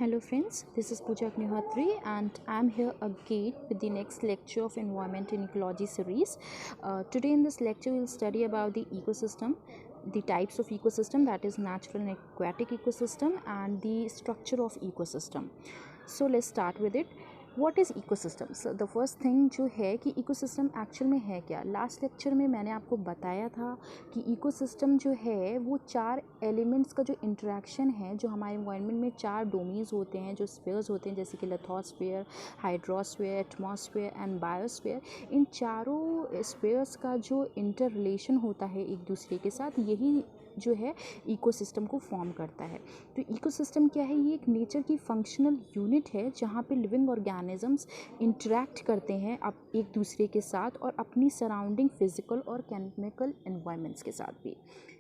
Hello friends, this is Pooja Agnihotri and I'm here again with the next lecture of Environment and Ecology series. Today in this lecture we'll study about the ecosystem, the types of ecosystem, that is natural and aquatic ecosystem, and the structure of ecosystem. So let's start with it. What is ecosystem? So the first thing जो है कि ecosystem actual में है क्या। Last lecture में मैंने आपको बताया था कि इकोसिस्टम जो है वो चार एलिमेंट्स का जो इंटरेक्शन है, जो हमारे एनवायरनमेंट में चार डोमेन्स होते हैं, जो स्फीयर्स होते हैं, जैसे कि lithosphere, hydrosphere, atmosphere and biosphere. इन चारों स्फीयर्स का जो इंटर रिलेशन होता है एक दूसरे के साथ, यही जो है इकोसिस्टम को फॉर्म करता है। तो इकोसिस्टम क्या है? ये एक नेचर की फंक्शनल यूनिट है जहाँ पे लिविंग ऑर्गेनिजम्स इंटरेक्ट करते हैं अब एक दूसरे के साथ और अपनी सराउंडिंग फिजिकल और केमिकल एनवायरनमेंट्स के साथ भी।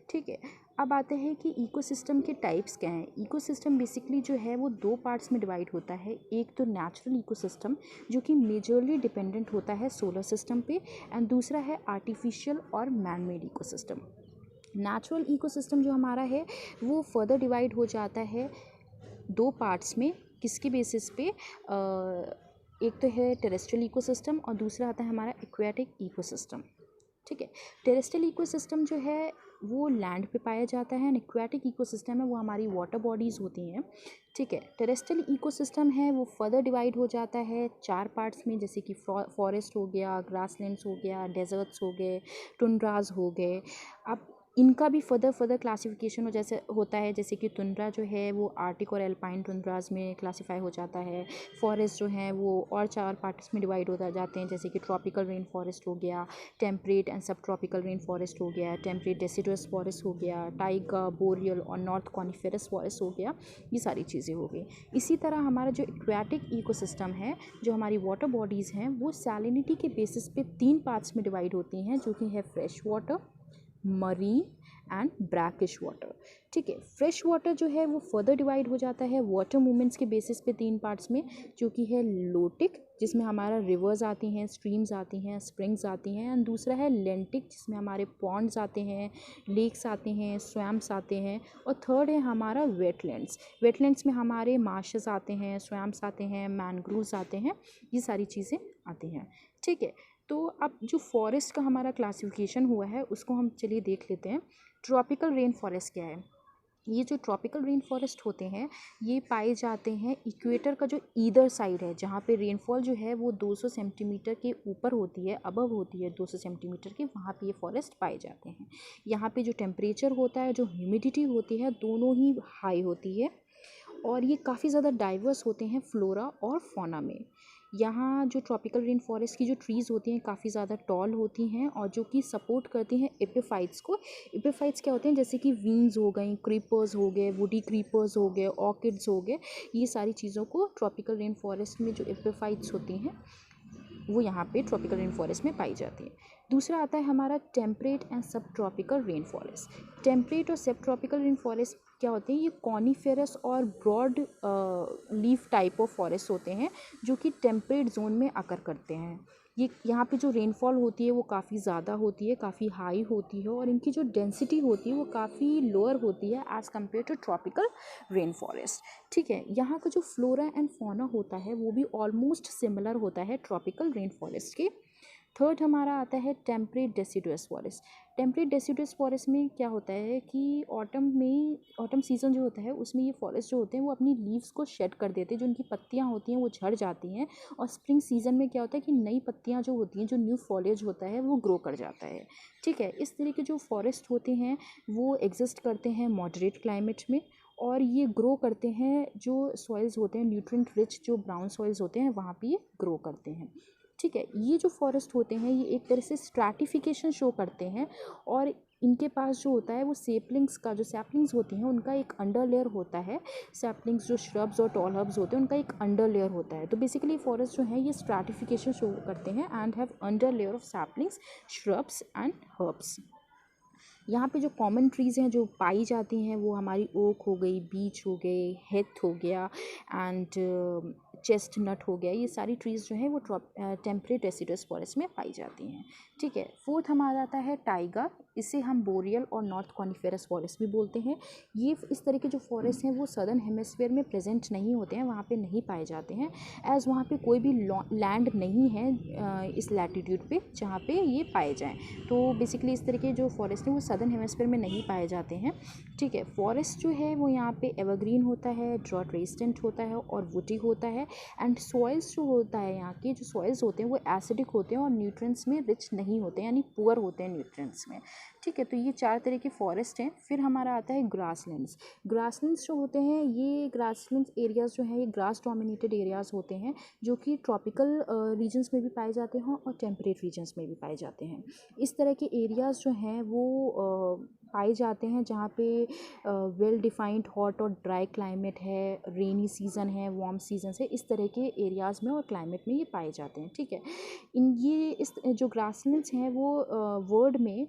ठीक है, अब आते हैं कि इकोसिस्टम के टाइप्स क्या हैं। इकोसिस्टम बेसिकली जो है वो दो पार्ट्स में डिवाइड होता है। एक तो नेचुरल इकोसिस्टम जो कि मेजरली डिपेंडेंट होता है सोलर सिस्टम पे, एंड दूसरा है आर्टिफिशियल और man made ecosystem. Natural ecosystem जो हमारा है वो फर्दर डिवाइड हो जाता है दो पार्ट्स में। किसके बेसिस पे? एक तो है टेरेस्ट्रियल इकोसिस्टम और दूसरा आता है हमारा एक्वेटिक इकोसिस्टम। ठीक है, टेरेस्ट्रियल इकोसिस्टम जो है वो लैंड पे पाया जाता है, एंड एक्वेटिक इकोसिस्टम है वो हमारी वाटर बॉडीज़ होती हैं। ठीक है, टेरेस्ट्रियल इकोसिस्टम है वो फर्दर डिवाइड हो जाता है चार पार्ट्स में, जैसे कि फॉरेस्ट हो गया, ग्रासलैंड्स हो गया, डेजर्ट्स हो गए, टुंड्राज हो गए। अब इनका भी फर्दर क्लासिफिकेशन जैसे होता है, जैसे कि टुंड्रा जो है वो आर्टिक और एल्पाइन टुंड्राज में क्लासीफाई हो जाता है। फॉरेस्ट जो है वो और चार पार्ट्स में डिवाइड हो जाते हैं, जैसे कि ट्रॉपिकल रेन फॉरेस्ट हो गया, टेम्परेट एंड सब ट्रॉपिकल रेन फॉरेस्ट हो गया, टेम्परेट डेसिडुअस फॉरेस्ट हो गया, टाइगा, बोरियल और नॉर्थ कॉनिफेरस फॉरेस्ट हो गया। ये सारी चीज़ें हो गई। इसी तरह हमारा जो एक्वेटिक इकोसिस्टम है, जो हमारी वाटर बॉडीज़ हैं, वो सैलिनिटी के बेसिस पे तीन पार्ट्स में डिवाइड होती हैं, जो कि है fresh water, marine and brackish water. ठीक है, फ्रेश वाटर जो है वो फर्दर डिवाइड हो जाता है वाटर मूवमेंट्स के बेसिस पे तीन पार्ट्स में, जो कि है लोटिक जिसमें हमारा रिवर्स आती हैं, स्ट्रीम्स आती हैं, स्प्रिंग्स आती हैं, एंड दूसरा है लेंटिक जिसमें हमारे पॉन्ड्स आते हैं, लेक्स आते हैं, स्वैम्प्स आते हैं, और थर्ड है हमारा वेटलैंड्स। वेटलैंड्स में हमारे मार्शेस आते हैं, स्वैम्प्स आते हैं, मैनग्रोव्स आते हैं, ये सारी चीज़ें आती हैं। ठीक है, तो अब जो फॉरेस्ट का हमारा क्लासिफिकेशन हुआ है उसको हम चलिए देख लेते हैं। ट्रॉपिकल रेन फॉरेस्ट क्या है? ये जो ट्रॉपिकल रेन फॉरेस्ट होते हैं ये पाए जाते हैं इक्वेटर का जो ईदर साइड है, जहाँ पे रेनफॉल जो है वो 200 सेंटीमीटर के ऊपर होती है, अबव होती है 200 सेंटीमीटर के, वहाँ पे ये फॉरेस्ट पाए जाते हैं। यहाँ पे जो टेम्परेचर होता है, जो ह्यूमिडिटी होती है, दोनों ही हाई होती है, और ये काफ़ी ज़्यादा डाइवर्स होते हैं फ्लोरा और फौना में। यहाँ जो ट्रॉपिकल रेन फॉरेस्ट की जो ट्रीज़ होती हैं काफ़ी ज़्यादा टॉल होती हैं और जो कि सपोर्ट करती हैं एपिफाइट्स को। एपिफाइट्स क्या होते हैं? जैसे कि वीन्स हो गई, क्रीपर्स हो गए, वुडी क्रीपर्स हो गए, ऑर्किड्स हो गए, ये सारी चीज़ों को ट्रॉपिकल रेन फॉरेस्ट में जो एपिफाइट्स होती हैं वो यहाँ पे ट्रॉपिकल रेन फॉरेस्ट में पाई जाती है। दूसरा आता है हमारा टेम्परेट एंड सब ट्रॉपिकल रेन फॉरेस्ट। टेम्परेट और सब ट्रॉपिकल रेन फॉरेस्ट क्या होते हैं? ये कॉनिफेरस और broad leaf type of forest होते हैं जो कि टेम्परेट जोन में अकर करते हैं। ये यहाँ पे जो रेनफॉल होती है वो काफ़ी ज़्यादा होती है, काफ़ी हाई होती है, और इनकी जो डेंसिटी होती है वो काफ़ी लोअर होती है as compare to tropical rain forest. ठीक है, यहाँ का जो फ्लोरा एंड फौना होता है वो भी ऑलमोस्ट सिमिलर होता है ट्रॉपिकल रेन फॉरेस्ट के। थर्ड हमारा आता है temperate deciduous forest. Temperate deciduous forest में क्या होता है कि ऑटम सीज़न जो होता है उसमें ये फॉरेस्ट जो होते हैं वो अपनी लीव्स को शेड कर देते हैं, जो उनकी पत्तियाँ होती हैं वो झड़ जाती हैं, और स्प्रिंग सीज़न में क्या होता है कि नई पत्तियाँ जो होती हैं, जो न्यू फॉलेज होता है वो ग्रो कर जाता है। ठीक है, इस तरह के जो फॉरेस्ट होते हैं वो एग्जिस्ट करते हैं मॉडरेट क्लाइमेट में, और ये ग्रो करते हैं जो सॉइल्स होते हैं न्यूट्रिएंट रिच, जो ब्राउन सॉइल्स होते हैं वहाँ पे ये ग्रो करते हैं। ठीक है, ये जो फॉरेस्ट होते हैं ये एक तरह से स्ट्रैटिफिकेशन शो करते हैं, और इनके पास जो होता है वो सैपलिंग्स होती हैं उनका एक अंडर लेयर होता है। सैपलिंग्स जो श्रब्स और टॉल हर्ब्स होते हैं उनका एक अंडर लेयर होता है। तो बेसिकली फॉरेस्ट जो है ये स्ट्रैटिफिकेशन शो करते हैं and have under layer of saplings, shrubs and herbs. यहाँ पे जो कॉमन ट्रीज़ हैं जो पाई जाती हैं वो हमारी ओक हो गई, बीच हो गए, हेथ हो गया, एंड चेस्टनट हो गया। ये सारी ट्रीज़ जो हैं वो टेम्परेट डेसिडुअस फॉरेस्ट में पाई जाती हैं। ठीक है, फोर्थ हमारा आता है टाइगा। इसे हम बोरियल और नॉर्थ कॉनिफेरस फॉरेस्ट भी बोलते हैं। ये इस तरह के जो फॉरेस्ट हैं वो सदर्न हेमिस्फीयर में प्रेजेंट नहीं होते हैं, वहाँ पे नहीं पाए जाते हैं, एज़ वहाँ पे कोई भी लैंड नहीं है इस लैटिट्यूड पे जहाँ पे ये पाए जाएँ। तो बेसिकली इस तरह के जो फॉरेस्ट हैं वो सदर्न हेमिस्फीयर में नहीं पाए जाते हैं। ठीक है, फॉरेस्ट जो है वो यहाँ पे एवरग्रीन होता है, ड्रॉट रेजिस्टेंट होता है और वुडी होता है। एंड सॉइल्स जो होता है, यहाँ के जो सॉइल्स होते हैं वो एसिडिक होते हैं और न्यूट्रिएंट्स में रिच नहीं होते हैं, यानी पुअर होते हैं न्यूट्रिएंट्स में। ठीक है, तो ये 4 तरह के फॉरेस्ट हैं। फिर हमारा आता है ग्रासलैंड्स। ग्रासलैंड्स जो होते हैं, ये ग्रासलैंड्स एरियाज़ जो हैं ये ग्रास डोमिनेटेड एरियाज़ होते हैं, जो कि ट्रॉपिकल रीजन्स में भी पाए जाते हैं और टेम्परेट रीजन्स में भी पाए जाते हैं। इस तरह के एरियाज़ जो हैं वो पाए जाते हैं जहाँ पे वेल डिफाइंड हॉट और ड्राई क्लाइमेट है, रेनी सीज़न है, वार्म सीजन है, इस तरह के एरियाज़ में और क्लाइमेट में ये पाए जाते हैं। ठीक है, इस जो ग्रासलैंड्स हैं वो वर्ल्ड में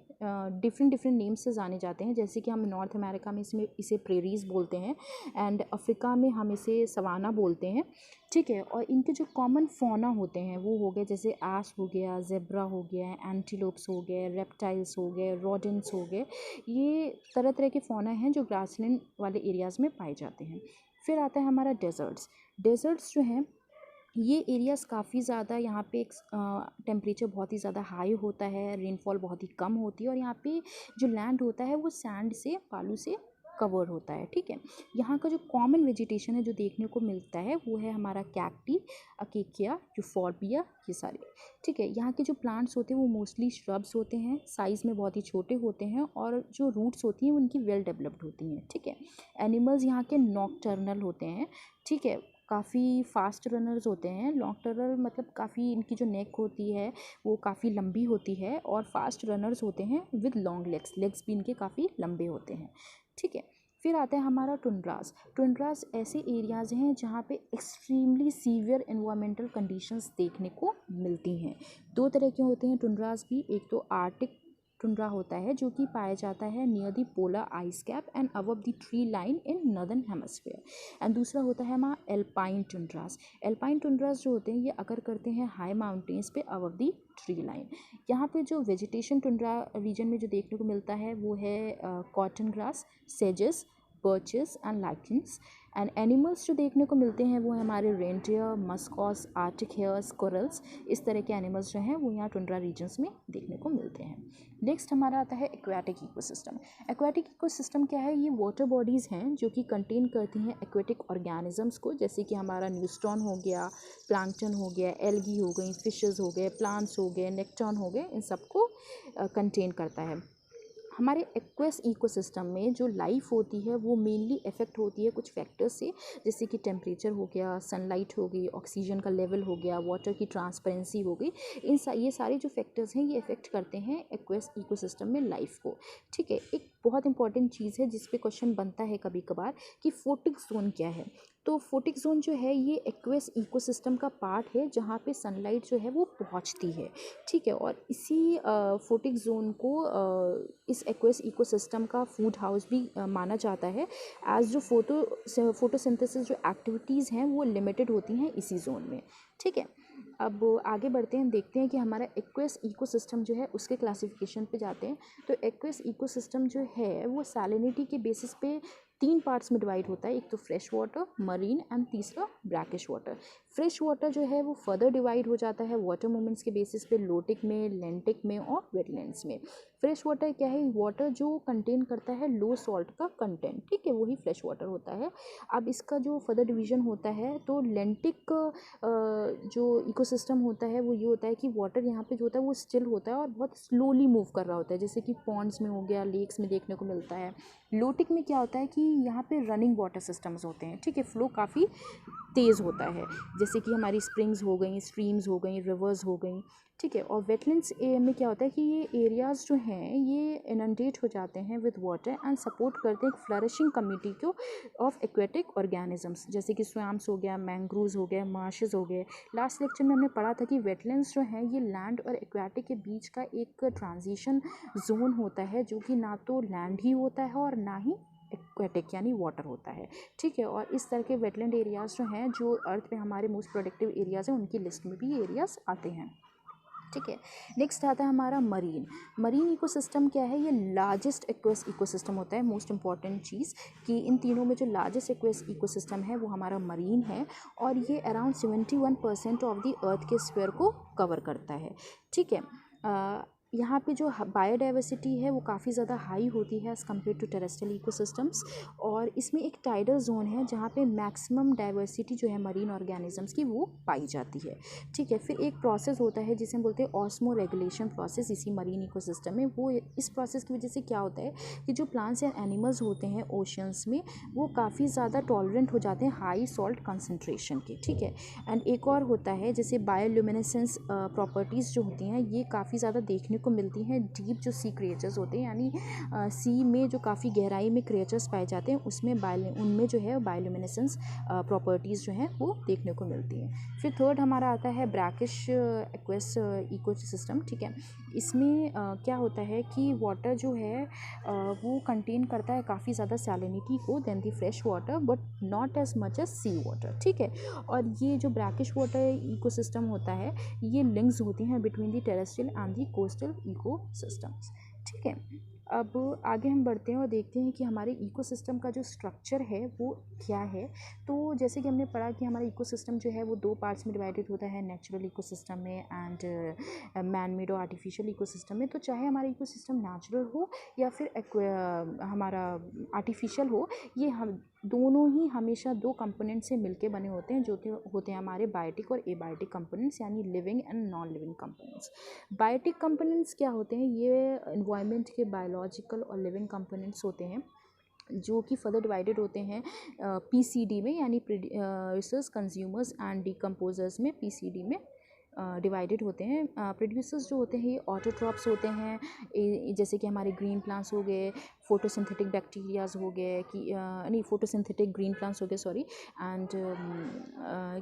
डिफरेंट डिफरेंट नेम से जाने जाते हैं। जैसे कि हम नॉर्थ अमेरिका में इसे प्रेरीज बोलते हैं, एंड अफ्रीका में हम इसे सवाना बोलते हैं। ठीक है, और इनके जो कॉमन फौना होते हैं वो हो गए, जैसे एस हो गया, जेब्रा हो गया, एंटीलोप्स हो गए, रेप्टाइल्स हो गए, रोडेंट्स हो गए। ये तरह तरह के फौना हैं जो ग्रासलैंड वाले एरियाज़ में पाए जाते हैं। फिर आता है हमारा डेजर्ट्स। डेजर्ट्स जो हैं ये एरियाज़ काफ़ी ज़्यादा, यहाँ पे एक टेम्परेचर बहुत ही ज़्यादा हाई होता है, रेनफॉल बहुत ही कम होती है, और यहाँ पे जो लैंड होता है वो सैंड से, बालू से कवर होता है। ठीक है, यहाँ का जो कॉमन वेजिटेशन है जो देखने को मिलता है वो है हमारा कैक्टी, अकेकिया, यूफोर्बिया, ये सारे। ठीक है, यहाँ के जो प्लांट्स होते हैं वो मोस्टली श्रब्स होते हैं, साइज़ में बहुत ही छोटे होते हैं, और जो रूट्स होती हैं उनकी वेल डेवलप्ड होती हैं। ठीक है, एनिमल्स यहाँ के नॉकटर्नल होते हैं। ठीक है, काफ़ी फास्ट रनर्स होते हैं। नॉकटर्नल मतलब काफ़ी, इनकी जो नेक होती है वो काफ़ी लंबी होती है, और फास्ट रनर्स होते हैं विद लॉन्ग लेग्स, लेग्स भी इनके काफ़ी लंबे होते हैं। ठीक है, फिर आता है हमारा टुंड्रास। टुंड्रास ऐसे एरियाज़ हैं जहाँ पे एक्सट्रीमली सीवियर एनवायरमेंटल कंडीशंस देखने को मिलती हैं। 2 तरह के होते हैं टुंड्रास भी, एक तो आर्टिक टुंड्रा होता है जो कि पाया जाता है near the polar ice cap and above the tree line in northern hemisphere, and दूसरा होता है हमारा एल्पाइन टुंड्रास। एल्पाइन टुंड्रास जो होते हैं ये अकर करते हैं हाई माउंटेन्स पे अबव द ट्री लाइन। यहाँ पे जो वेजिटेशन टुंड्रा रीजन में जो देखने को मिलता है वो है cotton grass, sages, birches and lichens. And animals जो देखने को मिलते हैं वो है हमारे रेनडियर, मस्कॉस, आर्टिक हेयर्स, कोरल्स। इस तरह के एनिमल्स जो हैं वो यहाँ टुंड्रा रीजन्स में देखने को मिलते हैं। नेक्स्ट हमारा आता है एक्वाटिक इकोसिस्टम। एक्वाटिक इकोसिस्टम क्या है? ये वाटर बॉडीज़ हैं जो कि कंटेन करती हैं एक्वाटिक ऑर्गेनिजम्स को, जैसे कि हमारा न्यूस्टॉन हो गया, प्लैंकटन हो गया, एल्गी हो गई, फिशेस हो गए, प्लांट्स हो गए, नेक्टॉन हो गए, इन सबको कंटेन करता है। हमारे एक्वस इकोसिस्टम में जो लाइफ होती है वो मेनली इफ़ेक्ट होती है कुछ फैक्टर्स से, जैसे कि टेम्परेचर हो गया, सनलाइट हो गई, ऑक्सीजन का लेवल हो गया, वाटर की ट्रांसपेरेंसी हो गई। ये सारे जो फैक्टर्स हैं ये इफ़ेक्ट करते हैं एक्वस इकोसिस्टम में लाइफ को। ठीक है, एक बहुत इंपॉर्टेंट चीज़ है जिस पे क्वेश्चन बनता है कभी कभार कि फोटिक जोन क्या है। तो फोटिक जोन जो है ये एक्वस इकोसिस्टम का पार्ट है जहाँ पे सनलाइट जो है वो पहुँचती है। ठीक है, और इसी फोटिक जोन को इस एक्वस इकोसिस्टम का फूड हाउस भी माना जाता है, एज जो फोटोसिंथेसिस जो एक्टिविटीज़ हैं वो लिमिटेड होती हैं इसी जोन में। ठीक है, अब आगे बढ़ते हैं, देखते हैं कि हमारा एक्वस इकोसिस्टम जो है उसके क्लासिफिकेशन पे जाते हैं। तो एक्वस इकोसिस्टम जो है वो सैलिनिटी के बेसिस पे 3 पार्ट्स में डिवाइड होता है, एक तो फ्रेश वाटर, मरीन एंड तीसरा ब्रैकिश वाटर। फ्रेश वाटर जो है वो फर्दर डिवाइड हो जाता है वाटर मूवमेंट्स के बेसिस पे लोटिक में, लेंटिक में और वेटलैंड्स में। फ्रेश वाटर क्या है? वाटर जो कंटेन करता है लो सॉल्ट का कंटेंट। ठीक है, वही फ्रेश वाटर होता है। अब इसका जो फर्दर डिवीजन होता है तो लेंटिक जो इकोसिस्टम होता है वो ये होता है कि वाटर यहाँ पे जो होता है वो स्टिल होता है और बहुत स्लोली मूव कर रहा होता है, जैसे कि पॉन्ड्स में हो गया, लेक्स में देखने को मिलता है। लोटिक में क्या होता है कि यहाँ पे रनिंग वाटर सिस्टम्स होते हैं। ठीक है, फ्लो काफ़ी तेज़ होता है, जैसे कि हमारी स्प्रिंग्स हो गई, स्ट्रीम्स हो गई, रिवर्स हो गई। ठीक है, और वेटलैंड्स में क्या होता है कि ये एरियाज़ जो हैं ये इनंडेट हो जाते हैं विद वाटर एंड सपोर्ट करते हैं एक फ्लरिशिंग कम्युनिटी को ऑफ एक्वेटिक ऑर्गेनिजम्स, जैसे कि स्वैम्स हो गया, मैंग्रोव्स हो गया, मार्शेस हो गए। लास्ट लेक्चर में हमने पढ़ा था कि वेटलैंड्स जो हैं ये लैंड और एक्वेटिक के बीच का एक ट्रांजिशन जोन होता है, जो कि ना तो लैंड ही होता है और ना ही एक्वेटिक यानी वाटर होता है। ठीक है, और इस तरह के वेटलैंड एरियाज़ जो हैं जो अर्थ पे हमारे मोस्ट प्रोडक्टिव एरियाज़ हैं उनकी लिस्ट में भी ये एरियाज़ आते हैं। ठीक है। नेक्स्ट आता है हमारा मरीन इकोसिस्टम क्या है, ये लार्जेस्ट एक्वेस इकोसिस्टम होता है। मोस्ट इंपॉर्टेंट चीज़ कि इन तीनों में जो लार्जेस्ट एक्वेस इकोसिस्टम है वो हमारा मरीन है, और ये अराउंड 71% ऑफ द अर्थ के स्फीयर को कवर करता है। ठीक है। यहाँ पे जो बायोडाइवर्सिटी है वो काफ़ी ज़्यादा हाई होती है as compare to terrestrial ecosystems, और इसमें एक टाइडल जोन है जहाँ पे मैक्सिमम डाइवर्सिटी जो है मरीन ऑर्गेनिजम्स की वो पाई जाती है। ठीक है। फिर एक प्रोसेस होता है जिसे हम बोलते हैं ऑस्मो रेगुलेशन प्रोसेस इसी मरीन इकोसिस्टम में। वो इस प्रोसेस की वजह से क्या होता है कि जो प्लांट्स एंड एनिमल्स होते हैं ओशंस में वो काफ़ी ज़्यादा टॉलरेंट हो जाते हैं हाई सॉल्ट कंसनट्रेशन के। ठीक है। एंड एक और होता है जैसे बायोल्यूमिनेसेंस प्रॉपर्टीज़ जो होती हैं ये काफ़ी ज़्यादा देखने को मिलती हैं डीप जो सी क्रिएचर्स होते हैं, यानी सी में जो काफ़ी गहराई में क्रिएचर्स पाए जाते हैं उसमें उनमें जो है बायोल्यूमिनेसेंस प्रॉपर्टीज़ जो हैं वो देखने को मिलती हैं। फिर थर्ड हमारा आता है ब्रैकिश एक्वेस इकोसिस्टम। ठीक है। इसमें क्या होता है कि वाटर जो है वो कंटेन करता है काफ़ी ज़्यादा सैलिनिटी को than the fresh water, but not as much as sea water. ठीक है। और ये जो ब्रैकिश वाटर इकोसिस्टम होता है ये लिंक्स होती हैं between the terrestrial and the coastal ecosystems. ठीक है। अब आगे हम बढ़ते हैं और देखते हैं कि हमारे इकोसिस्टम का जो स्ट्रक्चर है वो क्या है। तो जैसे कि हमने पढ़ा कि हमारा इकोसिस्टम जो है वो दो पार्ट्स में डिवाइडेड होता है, नेचुरल इकोसिस्टम में एंड मैन मेड और आर्टिफिशियल इकोसिस्टम में। तो चाहे हमारा इकोसिस्टम नेचुरल हो या फिर हमारा आर्टिफिशियल हो, ये हम दोनों ही हमेशा दो कंपोनेंट से मिलके बने होते हैं जो होते हैं हमारे बायोटिक और एबायोटिक कंपोनेंट्स, यानी living and non living components. Biotic components क्या होते हैं, ये एनवायरनमेंट के बायोलॉजिकल और लिविंग कंपोनेंट्स होते हैं जो कि फर्दर डिवाइडेड होते हैं पीसीडी में, यानी प्रोड्यूसर्स कंज्यूमर्स एंड डिकम्पोजर्स में पीसीडी में डिवाइडेड होते हैं। प्रोड्यूसर्स जो होते हैं ये ऑटोट्रॉप्स होते हैं, जैसे कि हमारे ग्रीन प्लांट्स हो गए, फोटोसिंथेटिक बैक्टीरियाज हो गए कि नहीं फोटोसिंथेटिक ग्रीन प्लांट्स हो गए सॉरी, एंड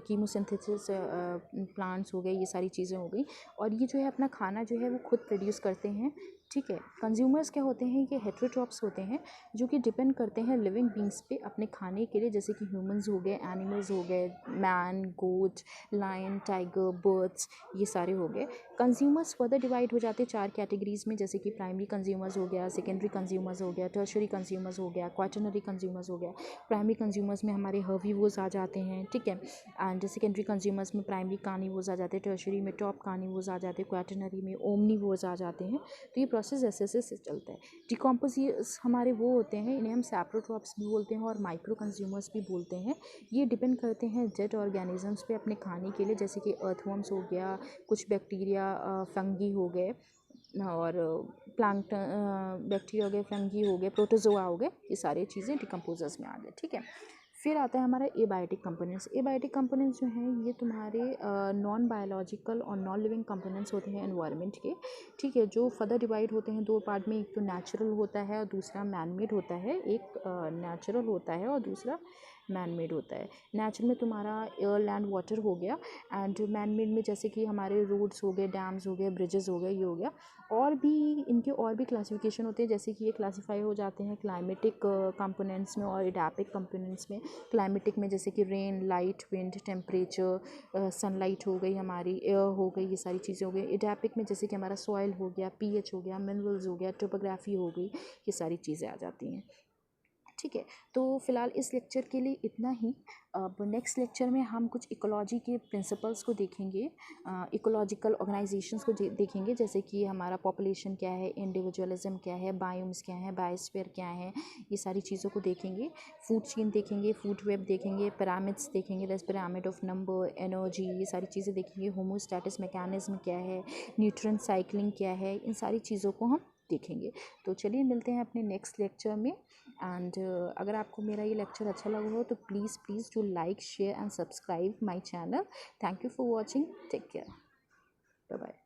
कीमोसिंथेसिस प्लांट्स हो गए, ये सारी चीज़ें हो गई। और ये जो है अपना खाना जो है वो खुद प्रोड्यूस करते हैं। ठीक है। कंज्यूमर्स क्या होते हैं, ये हेटेरोट्रॉप्स होते हैं जो कि डिपेंड करते हैं लिविंग बींग्स पे अपने खाने के लिए, जैसे कि ह्यूमंस हो गए, एनिमल्स हो गए, मैन, गोट, लायन, टाइगर, बर्ड्स, ये सारे हो गए। कंज्यूमर्स फर्दर डिवाइड हो जाते हैं चार कैटेगरीज में, जैसे कि प्राइमरी कंज्यूमर्स हो गया, सेकेंडरी कंज्यूमर्स हो गया, टर्शरी कंज्यूमर्स हो गया, क्वाटरनरी कंज्यूमर्स हो गया। प्राइमरी कंज्यूमर्स में हमारे हर्बीवोर्स आ जाते हैं। ठीक है। एंड सेकेंडरी कंज्यूमर्स में प्राइमरी कार्निवोर्स आ जाते हैं, टर्शरी में टॉप कार्निवोर्स आ जाते हैं, क्वाटरनरी में ओमनीवोर्स आ जाते हैं। तो ये प्रोसेस ऐसे ऐसे से चलता है। डिकम्पोजियर्स हमारे वो होते हैं, इन्हें हम सैप्रोट्रॉप्स भी बोलते हैं और माइक्रो कंज्यूमर्स भी बोलते हैं। ये डिपेंड करते हैं डेड ऑर्गेनिजम्स पे अपने खाने के लिए, जैसे कि अर्थवर्म्स हो गया, कुछ बैक्टीरिया, फंगी हो गए, और प्लांक्टन बैक्टीरिया हो गए, फंगी हो गए, प्रोटोजोआ हो गए, ये सारी चीज़ें डिकम्पोजर्स में आ गए। ठीक है। फिर आता है हमारा एबायोटिक कंपोनेंट्स। एबायोटिक कंपोनेंट्स जो हैं ये तुम्हारे नॉन बायोलॉजिकल और नॉन लिविंग कंपोनेंट्स होते हैं एनवायरनमेंट के। ठीक है। जो फर्दर डिवाइड होते हैं दो पार्ट में, एक तो नेचुरल होता है और दूसरा मैन मेड होता है। एक नेचुरल होता है और दूसरा मैन मेड होता है। नेचुरल में तुम्हारा एयर, लैंड, वाटर हो गया, एंड मैन मेड में जैसे कि हमारे रोड्स हो गए, डैम्स हो गए, ब्रिजेस हो गए, ये हो गया। और भी इनके और भी क्लासिफिकेशन होते हैं, जैसे कि ये क्लासीफाई हो जाते हैं क्लाइमेटिक कंपोनेंट्स में और एडापिक कंपोनेंट्स में। क्लाइमेटिक में जैसे कि rain, light, wind, temperature, sunlight हो गई, हमारी एयर हो गई, ये सारी चीज़ें हो गई। एडापिक में जैसे कि हमारा सॉइल हो गया, पीएच हो गया, मिनरल्स हो गया, टोपोग्राफी हो गई, ये सारी चीज़ें आ जाती हैं। ठीक है। तो फ़िलहाल इस लेक्चर के लिए इतना ही। अब नेक्स्ट लेक्चर में हम कुछ इकोलॉजी के प्रिंसिपल्स को देखेंगे, इकोलॉजिकल ऑर्गेनाइजेशंस को देखेंगे, जैसे कि हमारा पॉपुलेशन क्या है, इंडिविजुअलिज्म क्या है, बायोम्स क्या है, बायोस्फीयर क्या है, ये सारी चीज़ों को देखेंगे। फूड चेन देखेंगे, फूड वेब देखेंगे, पिरामिड्स देखेंगे, that's pyramid of number, energy, ये सारी चीज़ें देखेंगे। होमोस्टैटिस मैकेनिज्म क्या है, न्यूट्रिएंट साइक्लिंग क्या है, इन सारी चीज़ों को हम देखेंगे। तो चलिए मिलते हैं अपने नेक्स्ट लेक्चर में। एंड अगर आपको मेरा ये लेक्चर अच्छा लगा हो तो please do like, share and subscribe my channel. Thank you for watching. Take care. Bye bye.